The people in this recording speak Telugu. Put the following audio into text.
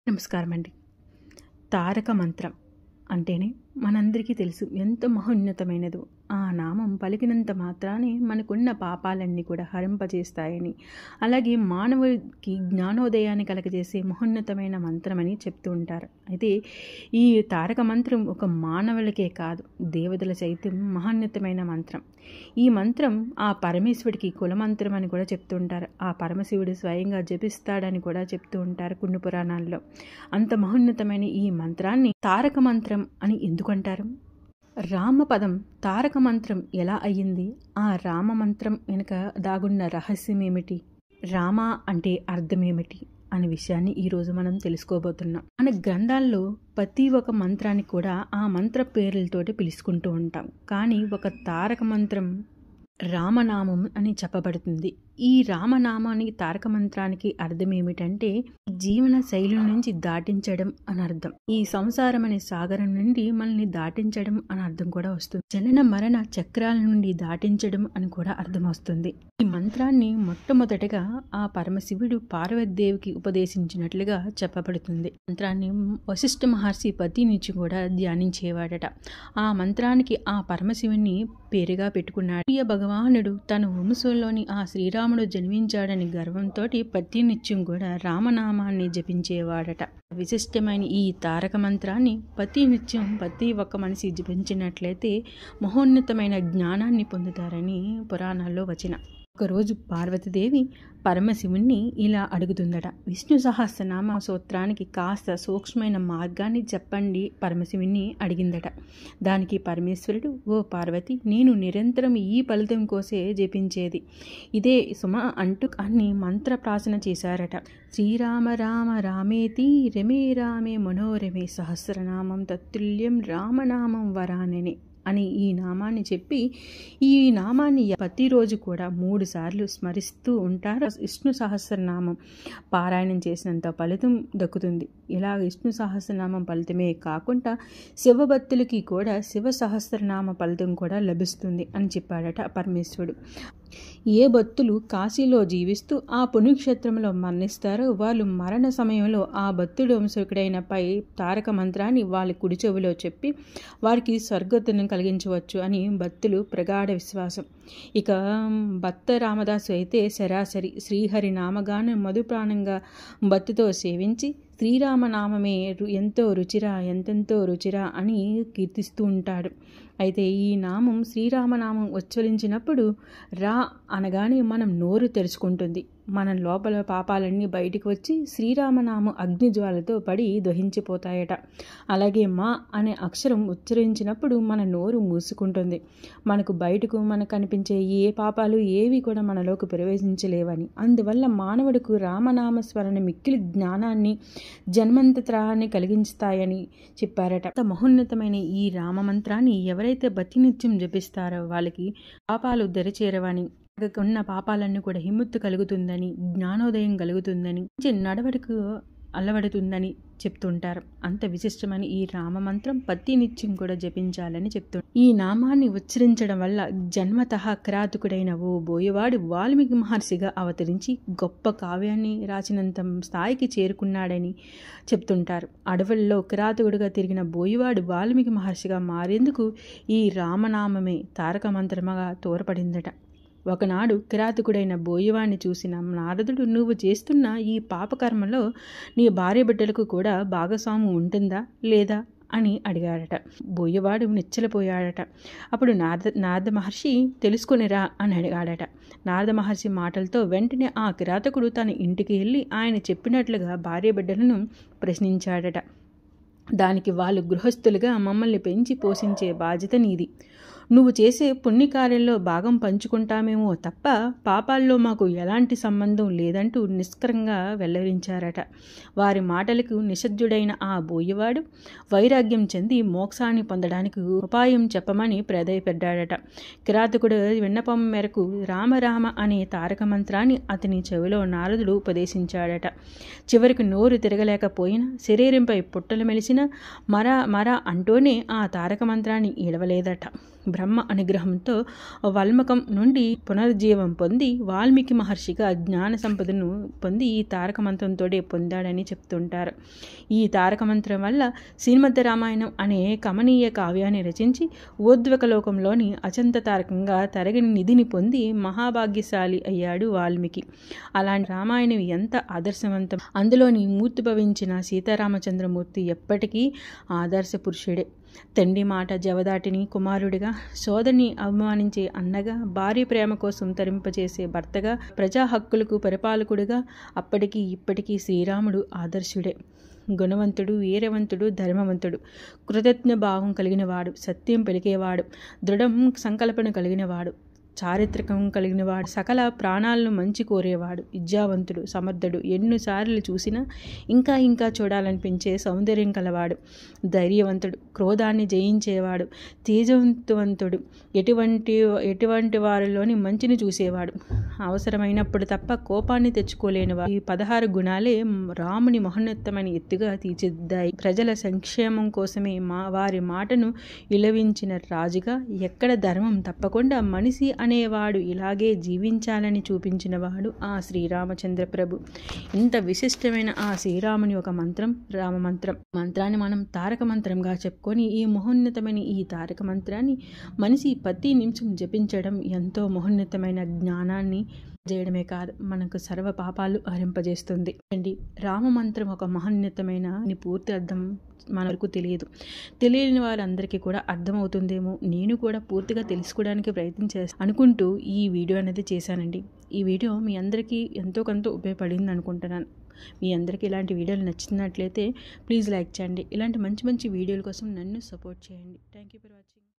నమస్కారం అండి. తారక మంత్రం అంటేనే మనందరికీ తెలుసు ఎంత మహోన్నతమైనదో. ఆ నామం పలికినంత మాత్రానే మనకున్న పాపాలన్నీ కూడా హరింపజేస్తాయని, అలాగే మానవుడికి జ్ఞానోదయాన్ని కలగజేసే మహోన్నతమైన మంత్రమని చెప్తూ ఉంటారు. అయితే ఈ తారక మంత్రం ఒక మానవులకే కాదు, దేవతల సైతం మహోన్నతమైన మంత్రం. ఈ మంత్రం ఆ పరమేశ్వరుడికి కులమంత్రం అని కూడా చెప్తూ ఉంటారు. ఆ పరమశివుడు స్వయంగా జపిస్తాడని కూడా చెప్తూ ఉంటారు కొన్ని పురాణాల్లో. అంత మహోన్నతమైన ఈ మంత్రాన్ని తారక మంత్రం అని ఎందుకంటారు? రామపదం తారక మంత్రం ఎలా అయ్యింది? ఆ రామ మంత్రం వెనుక దాగున్న రహస్యం ఏమిటి? రామ అంటే అర్థమేమిటి అనే విషయాన్ని ఈరోజు మనం తెలుసుకోబోతున్నాం. మన గ్రంథాల్లో ప్రతి ఒక్క మంత్రాన్ని కూడా ఆ మంత్ర పేర్లతోటి పిలుచుకుంటూ ఉంటాం. కానీ ఒక తారక మంత్రం రామనామం అని చెప్పబడుతుంది. ఈ రామనామానికి తారక మంత్రానికి అర్థం ఏమిటంటే జీవన శైలి నుంచి దాటించడం అని అర్థం. ఈ సంసారం అనే సాగరం నుండి మనల్ని దాటించడం అని అర్థం కూడా వస్తుంది. జనన మరణ చక్రాల నుండి దాటించడం అని కూడా అర్థం వస్తుంది. ఈ మంత్రాన్ని మొట్టమొదటగా ఆ పరమశివుడు పార్వతీదేవికి ఉపదేశించినట్లుగా చెప్పబడుతుంది. మంత్రాన్ని వశిష్ఠ మహర్షి పతి నుంచి కూడా ధ్యానించేవాడట. ఆ మంత్రానికి ఆ పరమశివుని పేరుగా పెట్టుకున్నాడు. ప్రియ భగవానుడు తన వంశంలోని ఆ శ్రీరాముడు జన్మించాడని గర్వంతో ప్రతినిత్యం కూడా రామనామాన్ని జపించేవాడట. విశిష్టమైన ఈ తారక మంత్రాన్ని ప్రతినిత్యం ప్రతి ఒక్క మనిషి జపించినట్లయితే మహోన్నతమైన జ్ఞానాన్ని పొందుతారని పురాణాల్లో వచనం. ఒకరోజు పార్వతీదేవి పరమశివుణ్ణి ఇలా అడుగుతుందట. విష్ణు సహస్రనామ స్తోత్రానికి కాస్త సూక్ష్మమైన మార్గాన్ని చెప్పండి పరమశివుణ్ణి అడిగిందట. దానికి పరమేశ్వరుడు, ఓ పార్వతి, నేను నిరంతరం ఈ ఫలితం కోసే జపించేది ఇదే సుమ అంటూ అన్ని మంత్రప్రాసన చేశారట. శ్రీరామ రామ రామేతి రమే రామే మనోరమే సహస్రనామం తత్తుల్యం రామనామం వరానని అని ఈ నామాన్ని చెప్పి ఈ నామాన్ని ప్రతిరోజు కూడా 3 సార్లు స్మరిస్తూ ఉంటారు. విష్ణు సహస్రనామం పారాయణం చేసినంత ఫలితం దక్కుతుంది. ఇలా విష్ణు సహస్రనామం ఫలితమే కాకుండా శివభక్తులకి కూడా శివ సహస్రనామ ఫలితం కూడా లభిస్తుంది అని చెప్పాడట పరమేశ్వరుడు. ఏ భక్తులు కాశీలో జీవిస్తూ ఆ పుణ్యక్షేత్రంలో మరణిస్తారో వాళ్ళు మరణ సమయంలో ఆ భక్తుడు వంశకుడైన పై తారక మంత్రాన్ని వాళ్ళ కుడి చెవిలో చెప్పి వారికి స్వర్గోత్తరం కలిగించవచ్చు అని భక్తులు ప్రగాఢ విశ్వాసం. ఇక భక్త రామదాసు అయితే సరాసరి శ్రీహరి నామగానం మధుప్రాణంగా భక్తితో సేవించి శ్రీరామనామమే ఎంతో రుచిరా ఎంతెంతో రుచిరా అని కీర్తిస్తూ ఉంటాడు. అయితే ఈ నామం శ్రీరామనామం ఉచ్చరించినప్పుడు రా అనగానే మనం నోరు తెరుచుకుంటుంది. మన లోపల పాపాలన్నీ బయటికి వచ్చి శ్రీరామనామం అగ్నిజ్వాలతో పడి దహించిపోతాయట. అలాగే మా అనే అక్షరం ఉచ్చరించినప్పుడు మన నోరు మూసుకుంటుంది. మనకు కనిపించే ఏ పాపాలు ఏవి కూడా మనలోకి ప్రవేశించలేవని, అందువల్ల మానవుడికి రామనామ స్మరణ మిక్కిలి జ్ఞానాన్ని జన్మంతరాన్ని కలిగిస్తాయని చెప్పారట. మహోన్నతమైన ఈ రామమంత్రాన్ని ఎవరైతే ప్రతినిత్యం జపిస్తారో వాళ్ళకి పాపాలు దరిచేరవని, ఉన్న పాపాలన్నీ కూడా విముక్తి కలుగుతుందని, జ్ఞానోదయం కలుగుతుందని, నడవడికు అలవడుతుందని చెప్తుంటారు. అంత విశిష్టమైన ఈ రామమంత్రం ప్రతినిత్యం కూడా జపించాలని చెప్తుంటారు. ఈ నామాన్ని ఉచ్చరించడం వల్ల జన్మతః కిరాతకుడైన ఓ బోయవాడు వాల్మీకి మహర్షిగా అవతరించి గొప్ప కావ్యాన్ని రాసినంత స్థాయికి చేరుకున్నాడని చెప్తుంటారు. అడవుల్లో కిరాతకుడిగా తిరిగిన బోయవాడు వాల్మీకి మహర్షిగా మారేందుకు ఈ రామనామమే తారక మంత్రముగా తోడ్పడిందట. ఒకనాడు కిరాతకుడైన బోయవాడిని చూసిన నారదుడు, నువ్వు చేస్తున్న ఈ పాపకర్మలో నీ భార్య బిడ్డలకు కూడా భాగస్వామ్యం ఉంటుందా లేదా అని అడిగాడట. బోయవాడు నిశ్చలపోయాడట. అప్పుడు నారద మహర్షి తెలుసుకునిరా అని అడిగాడట. నారద మహర్షి మాటలతో వెంటనే ఆ కిరాతకుడు తన ఇంటికి వెళ్ళి ఆయన చెప్పినట్లుగా భార్య బిడ్డలను ప్రశ్నించాడట. దానికి వాళ్ళు, గృహస్థులుగా మమ్మల్ని పెంచి పోషించే బాధ్యత నీది. నువ్వు చేసే పుణ్యకార్యంలో భాగం పంచుకుంటామేమో తప్ప పాపాల్లో మాకు ఎలాంటి సంబంధం లేదంటూ నిష్కరంగా వెల్లడించారట. వారి మాటలకు నిషజ్జుడైన ఆ బోయవాడు వైరాగ్యం చెంది మోక్షాన్ని పొందడానికి ఉపాయం చెప్పమని ప్రాధేయపడ్డాడట. కిరాతకుడు విన్నపం మేరకు రామరామ అనే తారక మంత్రాన్ని అతని చెవిలో నారదుడు ఉపదేశించాడట. చివరికి నోరు తిరగలేకపోయినా, శరీరంపై పుట్టలు మెలిసిన మర మర అంటూనే ఆ తారక మంత్రాన్ని ఈడవలేదట. బ్రహ్మ అనుగ్రహంతో వల్మకం నుండి పునరుజ్జీవం పొంది వాల్మీకి మహర్షిగా జ్ఞాన సంపదను పొంది ఈ తారక మంత్రంతోనే పొందాడని చెప్తుంటారు. ఈ తారక మంత్రం వల్ల శ్రీమద్ రామాయణం అనే కమనీయ కావ్యాన్ని రచించి ఊర్ధ్వకలోకంలోని అచంత తారకంగా తరగని నిధిని పొంది మహాభాగ్యశాలి అయ్యాడు వాల్మీకి. అలాంటి రామాయణం ఎంత ఆదర్శవంతం. అందులోని మూర్తి భవించిన సీతారామచంద్రమూర్తి ఎప్పటికీ ఆదర్శ పురుషుడే. తండ్రి మాట జవదాటిని కుమారుడిగా, సోదరిని అవమానించే అన్నగా, భార్య ప్రేమ కోసం తరింపచేసే భర్తగా, ప్రజా హక్కులకు పరిపాలకుడిగా అప్పటికీ ఇప్పటికీ శ్రీరాముడు ఆదర్శుడే. గుణవంతుడు, వీరవంతుడు, ధర్మవంతుడు, కృతజ్ఞ భావం కలిగినవాడు, సత్యం పలికేవాడు, దృఢం సంకల్పన కలిగినవాడు, చారిత్రకం కలిగినవాడు, సకల ప్రాణాలను మంచి కోరేవాడు, విద్యావంతుడు, సమర్థుడు, ఎన్నిసార్లు చూసినా ఇంకా ఇంకా చూడాలనిపించే సౌందర్యం కలవాడు, ధైర్యవంతుడు, క్రోధాన్ని జయించేవాడు, తేజవంతుడు, ఎటువంటి వారిలోని మంచిని చూసేవాడు, అవసరమైనప్పుడు తప్ప కోపాన్ని తెచ్చుకోలేనివాడు. ఈ 16 గుణాలే రాముని మహోన్నతమైన ఎత్తుగా తీర్చిదిద్దాయి. ప్రజల సంక్షేమం కోసమే వారి మాటను ఇలవించిన రాజుగా, ఎక్కడ ధర్మం తప్పకుండా మనిషి అనేవాడు ఇలాగే జీవించాలని చూపించినవాడు ఆ శ్రీరామచంద్ర ప్రభు. ఇంత విశిష్టమైన ఆ శ్రీరాముని ఒక మంత్రం రామమంత్రం. మంత్రాన్ని మనం తారక మంత్రంగా చెప్పుకొని ఈ మహోన్నతమైన ఈ తారక మంత్రాన్ని మనిషి ప్రతి నిమిషం జపించడం ఎంతో మహోన్నతమైన జ్ఞానాన్ని చేయడమే కాదు, మనకు సర్వ పాపాలు హరింపజేస్తుంది. అండి, రామమంత్రం ఒక మహోన్నతమైన పూర్తి అర్థం మనకు తెలియని వారందరికీ కూడా అర్థమవుతుందేమో, నేను కూడా పూర్తిగా తెలుసుకోవడానికి ప్రయత్నం చేస్తాను అనుకుంటూ ఈ వీడియో అనేది చేశానండి. ఈ వీడియో మీ అందరికీ ఎంతో కొంత ఉపయోగపడింది అనుకుంటున్నాను. మీ అందరికీ ఇలాంటి వీడియోలు నచ్చినట్లయితే ప్లీజ్ లైక్ చేయండి. ఇలాంటి మంచి మంచి వీడియోల కోసం నన్ను సపోర్ట్ చేయండి. Thank you for watching.